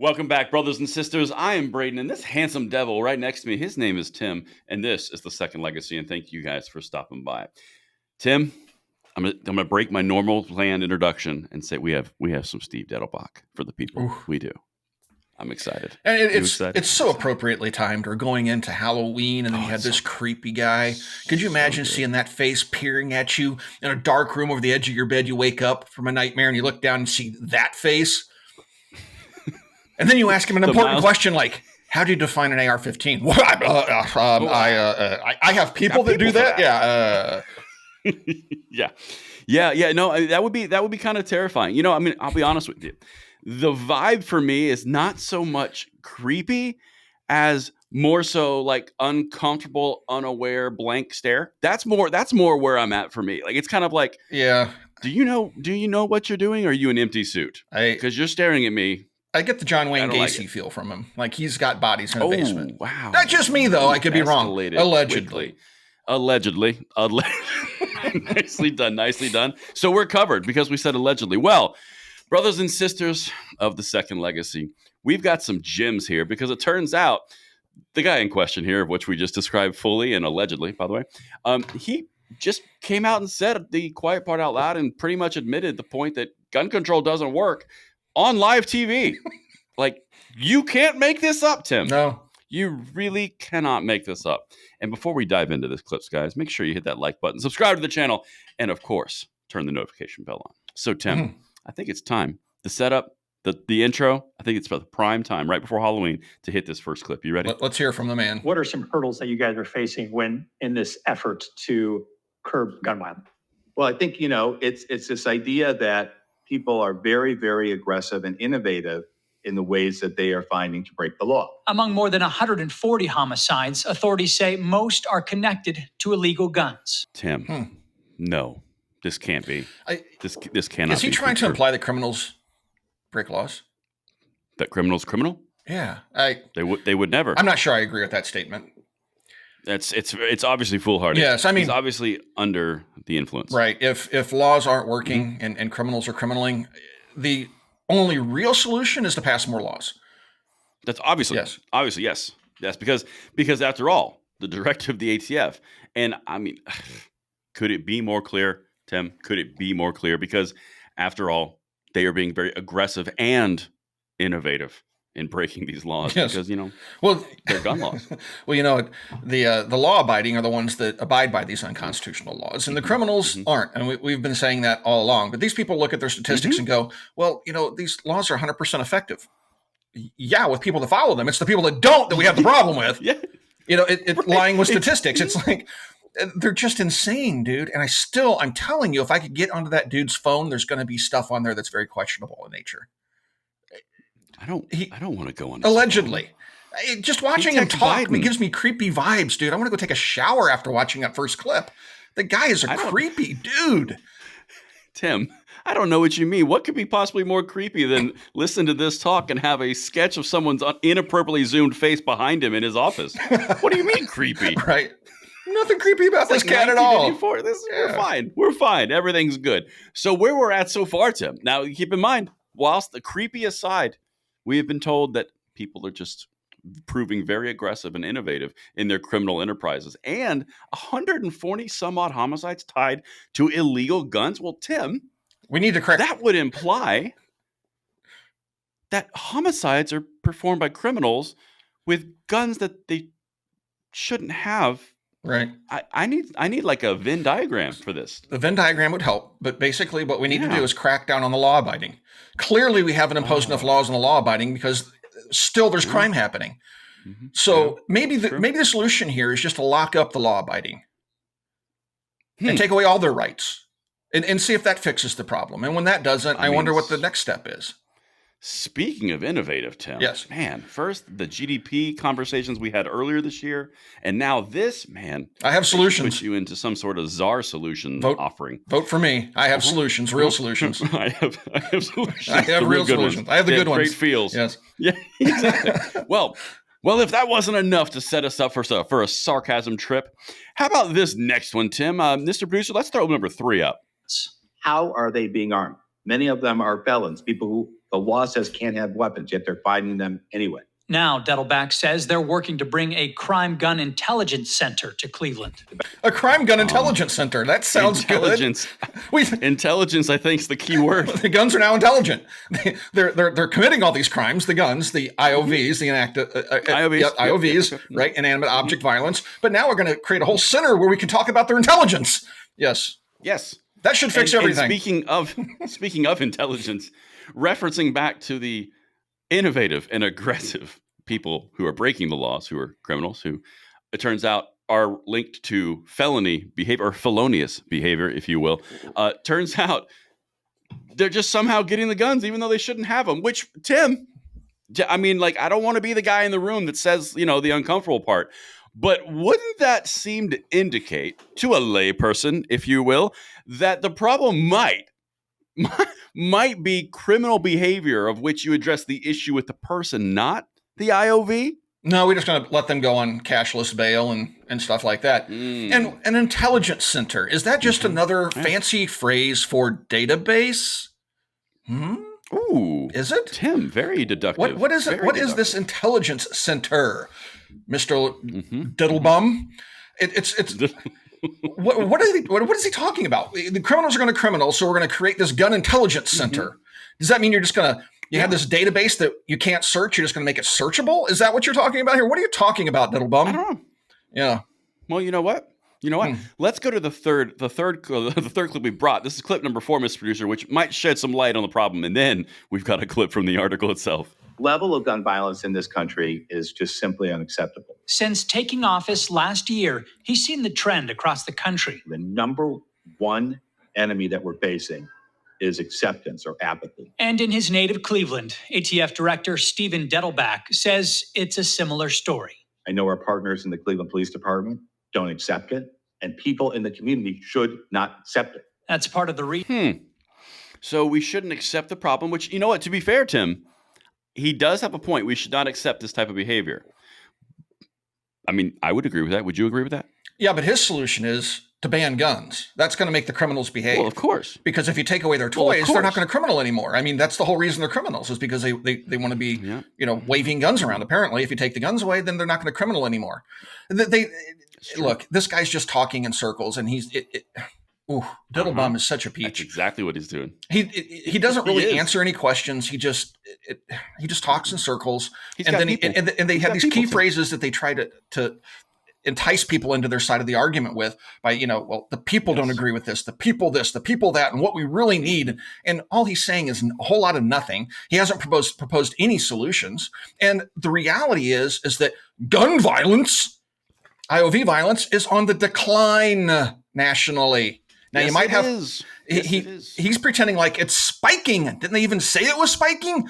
Welcome back, brothers and sisters. I am Braden, and this handsome devil right next to me, his name is Tim, and this is The Second Legacy, and thank you guys for stopping by. Tim, I'm gonna break my normal planned introduction and say we have some Steve Dettlebach for the people. Ooh. We do. I'm excited. And excited? it's so appropriately timed. We're going into Halloween, and then you have this creepy guy. Could you imagine seeing that face peering at you in a dark room over the edge of your bed? You wake up from a nightmare, and you look down and see that face. And then you ask him an important question like, how do you define an AR-15? I have people that do that. Yeah. Yeah. No, that would be kind of terrifying. You know, I mean, I'll be honest with you. The vibe for me is not so much creepy as more so like uncomfortable, unaware, blank stare. That's more where I'm at for me. Like, it's kind of like, yeah. Do you know what you're doing? Or are you an empty suit? Because you're staring at me. I get the John Wayne Gacy feel from him. Like he's got bodies in the basement. Wow. Not just me, though. I could be wrong. Allegedly. Nicely done. So we're covered because we said allegedly. Well, brothers and sisters of The Second Legacy, we've got some gems here because it turns out the guy in question here, which we just described fully and allegedly, by the way, he just came out and said the quiet part out loud and pretty much admitted the point that gun control doesn't work on live TV. Like, you can't make this up, Tim. No. You really cannot make this up. And before we dive into this clips, guys, make sure you hit that like button, subscribe to the channel, and of course, turn the notification bell on. So, Tim, I think it's time. The setup, the intro, I think it's about the prime time right before Halloween to hit this first clip. You ready? Let's hear from the man. What are some hurdles that you guys are facing when in this effort to curb gun violence? Well, I think, it's this idea that people are very, very aggressive and innovative in the ways that they are finding to break the law. Among more than 140 homicides, authorities say most are connected to illegal guns. Tim, no, this can't be. This cannot be. Is he trying to imply that criminals break laws? That criminals criminal? Yeah. They would never. I'm not sure I agree with that statement. It's obviously foolhardy. Yes, I mean, he's obviously under the influence. Right. If laws aren't working and criminals are criminaling, the only real solution is to pass more laws. That's obviously yes. Obviously, yes. Yes, because after all, the directive of the ATF, and I mean, could it be more clear, Tim? Could it be more clear? Because after all, they are being very aggressive and innovative in breaking these laws. Yes. Because, they're gun laws. Well, the law-abiding are the ones that abide by these unconstitutional laws, and the criminals aren't. And we've been saying that all along. But these people look at their statistics and go, well, these laws are 100% effective. Yeah, with people that follow them. It's the people that don't that we have the problem with. Yeah. Right. Lying with statistics. It's like, they're just insane, dude. And I'm telling you, if I could get onto that dude's phone, there's going to be stuff on there that's very questionable in nature. I don't want to go on. Allegedly. Just watching him talk gives me creepy vibes, dude. I want to go take a shower after watching that first clip. The guy is a creepy dude. Tim, I don't know what you mean. What could be possibly more creepy than listen to this talk and have a sketch of someone's inappropriately zoomed face behind him in his office? What do you mean creepy? Right. Nothing creepy about this cat at all. We're fine. Everything's good. So where we're at so far, Tim, now keep in mind, whilst the creepy aside, we have been told that people are just proving very aggressive and innovative in their criminal enterprises. And 140 some odd homicides tied to illegal guns. Well, Tim, we need to correct that. Would imply that homicides are performed by criminals with guns that they shouldn't have. Right. I need like a Venn diagram for this. The Venn diagram would help, but basically what we need to do is crack down on the law abiding. Clearly we haven't imposed enough laws on the law abiding because still there's crime happening. So maybe the solution here is just to lock up the law abiding and take away all their rights and see if that fixes the problem. And when that doesn't, I wonder what the next step is. Speaking of innovative, Tim, yes, man, first the GDP conversations we had earlier this year, and now this, man. I have solutions. Put you into some sort of czar solution offering. Vote for me. I have solutions, real solutions. I have solutions. I have real solutions. I have the good ones. Great feels. Yes. Yeah, exactly. Well, if that wasn't enough to set us up for a sarcasm trip, how about this next one, Tim? Mr. Producer, let's throw number 3 up. How are they being armed? Many of them are felons, people who The law says can't have weapons, yet they're finding them anyway. Now, Dettlebach says they're working to bring a crime gun intelligence center to Cleveland. A crime gun intelligence center. That sounds intelligence. good. Intelligence, I think, is the key word. The guns are now intelligent. They're committing all these crimes. The guns, the IOVs, the IOVs, right? Inanimate object violence. But now we're going to create a whole center where we can talk about their intelligence. Yes. That should fix everything. And speaking of intelligence, referencing back to the innovative and aggressive people who are breaking the laws, who are criminals, who it turns out are linked to felony behavior or felonious behavior, if you will. Turns out they're just somehow getting the guns, even though they shouldn't have them. Which, Tim, I mean, like, I don't want to be the guy in the room that says, you know, the uncomfortable part. But wouldn't that seem to indicate to a layperson, if you will, that the problem might be criminal behavior of which you address the issue with the person, not the IOV? No, we're just going to let them go on cashless bail and stuff like that. And an intelligence center, is that just another fancy phrase for database? Ooh. Is it? Tim, very deductive. What is it? What is this intelligence center, Mr. Dittlebum? It's what is he talking about? The criminals are going to criminal, so we're going to create this gun intelligence center. Does that mean you're just going to have this database that you can't search? You're just going to make it searchable? Is that what you're talking about here? What are you talking about, Dittlebum? I don't know. Yeah. Well, you know what? Let's go to the third clip we brought. This is clip number 4, Mr. Producer, which might shed some light on the problem, and then we've got a clip from the article itself. Level of gun violence in this country is just simply unacceptable. Since taking office last year, he's seen the trend across the country. The number one enemy that we're facing is acceptance or apathy. And in his native Cleveland, ATF Director Steve Dettlebach says it's a similar story. I know our partners in the Cleveland Police Department don't accept it, and people in the community should not accept it. That's part of the reason. So we shouldn't accept the problem, which, you know what, to be fair, Tim, he does have a point. We should not accept this type of behavior. I mean, I would agree with that. Would you agree with that? Yeah, but his solution is to ban guns. That's going to make the criminals behave. Well, of course. Because if you take away their toys, they're not going to criminal anymore. I mean, that's the whole reason they're criminals, is because they want to be, waving guns around. Apparently, if you take the guns away, then they're not going to criminal anymore. Look, this guy's just talking in circles, and Dittlebum is such a peach. That's exactly what he's doing. He doesn't really answer any questions. He just talks in circles, and they have these key phrases that they try to entice people into their side of the argument with by, the people don't agree with this, the people that, and what we really need. And all he's saying is a whole lot of nothing. He hasn't proposed any solutions. And the reality is that gun violence, IOV violence, is on the decline nationally. Now, you might have, he's pretending like it's spiking. Didn't they even say it was spiking?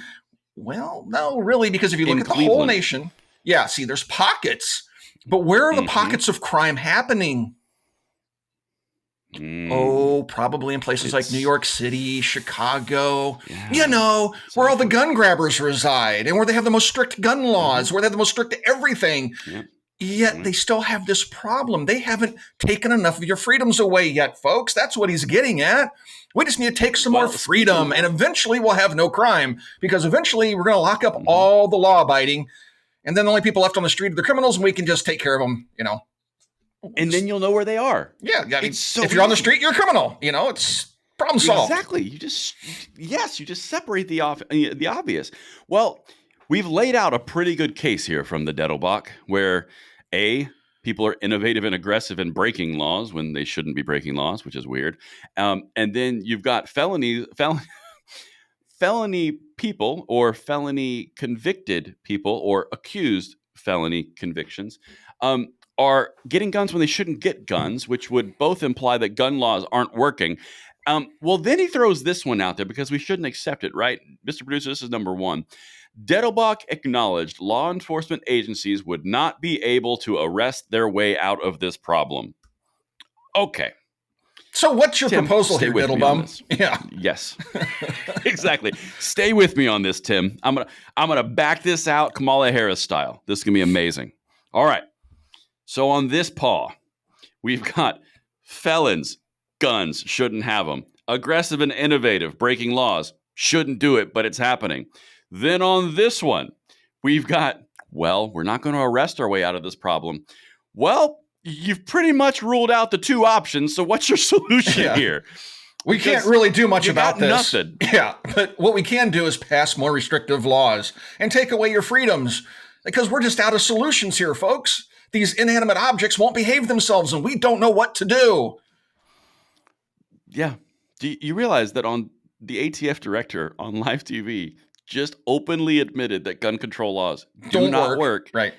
Well, no, really, because if you look at the whole nation, there's pockets. But where are the pockets of crime happening? Probably in places like New York City, Chicago, where all the gun grabbers reside and where they have the most strict gun laws, where they have the most strict everything. Yet they still have this problem. They haven't taken enough of your freedoms away yet, folks. That's what he's getting at. We just need to take some more freedom, and eventually we'll have no crime, because eventually we're going to lock up all the law-abiding. And then the only people left on the street are the criminals, and we can just take care of them, And then you'll know where they are. Yeah. If you're on the street, you're a criminal. It's problem solved. Exactly. You just separate the obvious. Well, we've laid out a pretty good case here from the Dettlebach, where people are innovative and aggressive in breaking laws when they shouldn't be breaking laws, which is weird. And then you've got felony people, or felony convicted people, or accused felony convictions, are getting guns when they shouldn't get guns, which would both imply that gun laws aren't working. Well, then he throws this one out there, because we shouldn't accept it, right? Mr. Producer, this is number 1. Dettlebach acknowledged law enforcement agencies would not be able to arrest their way out of this problem. Okay. So what's your proposal here, Dittlebum? Yeah. Yes. Exactly. Stay with me on this, Tim. I'm gonna back this out Kamala Harris style. This is gonna be amazing. All right. So on this paw, we've got felons, guns, shouldn't have them. Aggressive and innovative, breaking laws, shouldn't do it, but it's happening. Then on this one, we've got, well, we're not going to arrest our way out of this problem. Well, you've pretty much ruled out the two options. So what's your solution here? We can't really do much about this. Nothing. Yeah, but what we can do is pass more restrictive laws and take away your freedoms, because we're just out of solutions here, folks. These inanimate objects won't behave themselves, and we don't know what to do. Yeah. Do you realize that on the ATF Director on live TV just openly admitted that gun control laws do not work. Right.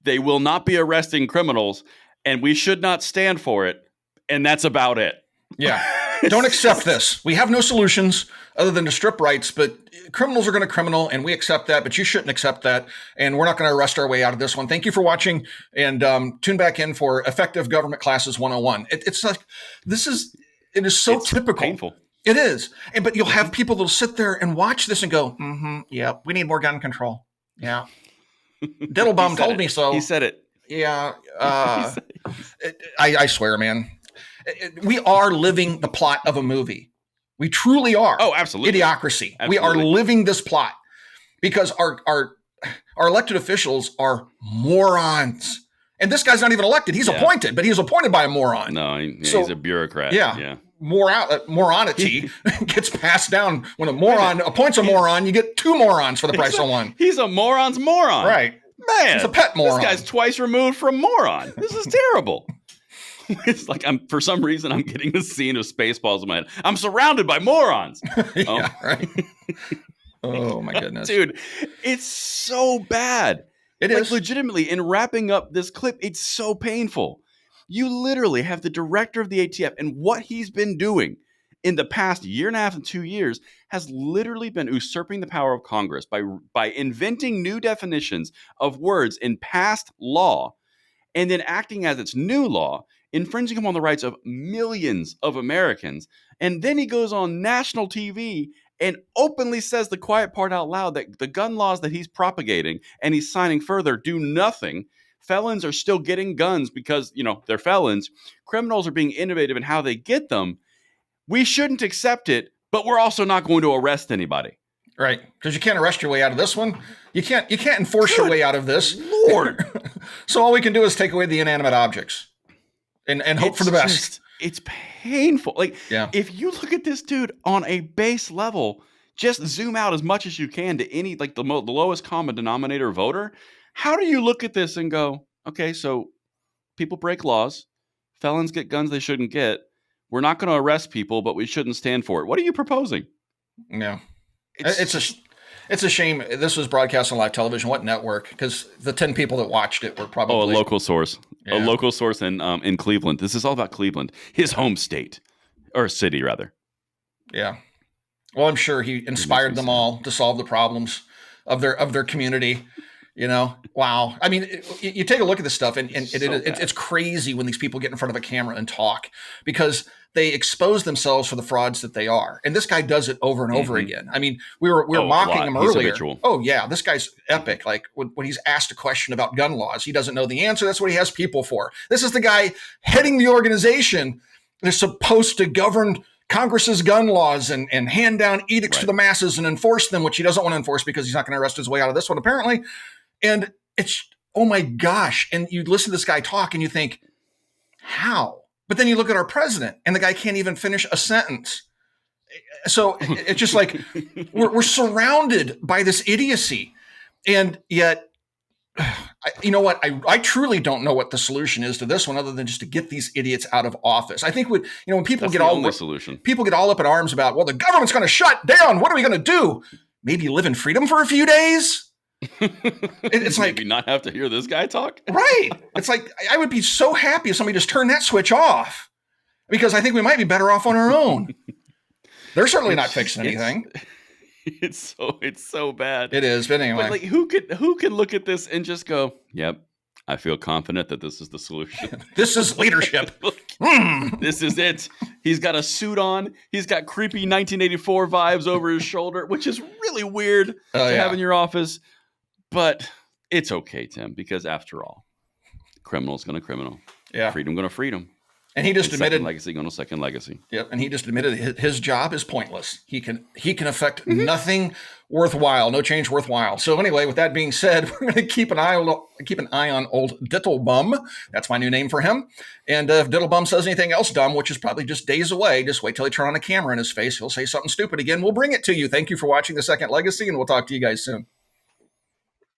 They will not be arresting criminals, and we should not stand for it. And that's about it. Yeah. Don't accept this. We have no solutions other than to strip rights, but criminals are going to criminal, and we accept that, but you shouldn't accept that. And we're not going to arrest our way out of this one. Thank you for watching, and tune back in for Effective Government Classes 101. It's like, it is so typical. Painful. It is. But you'll have people that'll sit there and watch this and go, yeah, we need more gun control. Yeah. Dettlebach told me so. He said it. Yeah. I swear, man. We are living the plot of a movie. We truly are. Oh, absolutely. Idiocracy. Absolutely. We are living this plot because our elected officials are morons. And this guy's not even elected. He's appointed, but he's appointed by a moron. No, he's a bureaucrat. Yeah. Moronity gets passed down. When a moron appoints a moron, you get two morons for the price of one. He's a moron's moron. Right. Man. He's a pet moron. This guy's twice removed from moron. This is terrible. It's like for some reason I'm getting the scene of Spaceballs in my head. I'm surrounded by morons. Right. Oh my goodness. Dude, it's so bad. It is. Legitimately, in wrapping up this clip, it's so painful. You literally have the director of the ATF, and what he's been doing in the past year and a half and 2 years has literally been usurping the power of Congress by inventing new definitions of words in past law and then acting as its new law, infringing upon the rights of millions of Americans. And then he goes on national TV and openly says the quiet part out loud that the gun laws that he's propagating and he's signing further do nothing. Felons are still getting guns because, they're felons. Criminals are being innovative in how they get them. We shouldn't accept it, but we're also not going to arrest anybody. Right. Because you can't arrest your way out of this one. You can't enforce your way out of this. Lord. So all we can do is take away the inanimate objects and hope for the best. It's painful. If you look at this dude on a base level, just zoom out as much as you can to any, the lowest common denominator voter. How do you look at this and go, okay, so people break laws, felons get guns they shouldn't get. We're not going to arrest people, but we shouldn't stand for it. What are you proposing? Yeah. It's a shame. This was broadcast on live television. What network? Because the 10 people that watched it were probably a local source. Yeah. A local source in Cleveland. This is all about Cleveland, his home state or city, rather. Yeah. Well, I'm sure he inspired them all to solve the problems of their community. Wow. I mean, you take a look at this stuff, and it's crazy when these people get in front of a camera and talk, because they expose themselves for the frauds that they are. And this guy does it over and over again. I mean, we were mocking him earlier. Habitual. Oh yeah, this guy's epic. Like when he's asked a question about gun laws, he doesn't know the answer. That's what he has people for. This is the guy heading the organization that's supposed to govern Congress's gun laws and hand down edicts to the masses and enforce them, which he doesn't want to enforce because he's not going to arrest his way out of this one, apparently. And it's, oh my gosh. And you listen to this guy talk and you think, how? But then you look at our president and the guy can't even finish a sentence. So it's just like, we're surrounded by this idiocy. And yet, you know what? I truly don't know what the solution is to this one, other than just to get these idiots out of office. I think when people get people get all up in arms about, well, the government's going to shut down. What are we going to do? Maybe live in freedom for a few days. It's like, maybe not have to hear this guy talk. Right. It's like, I would be so happy if somebody just turned that switch off, because I think we might be better off on our own. They're certainly not fixing anything. It's so bad. It is. But anyway, but who could look at this and just go, yep, I feel confident that this is the solution. This is leadership. This is it. He's got a suit on. He's got creepy 1984 vibes over his shoulder, which is really weird to have in your office. But it's okay, Tim, because after all, criminal's going to criminal. Yeah. Freedom going to freedom. And he just admitted second legacy going to second legacy. Yep, and he just admitted his job is pointless. He can affect nothing worthwhile, no change worthwhile. So anyway, with that being said, we're going to keep an eye on old Dittlebum. That's my new name for him. And if Dittlebum says anything else dumb, which is probably just days away, just wait till he turn on a camera in his face. He'll say something stupid again. We'll bring it to you. Thank you for watching The Second Legacy, and we'll talk to you guys soon.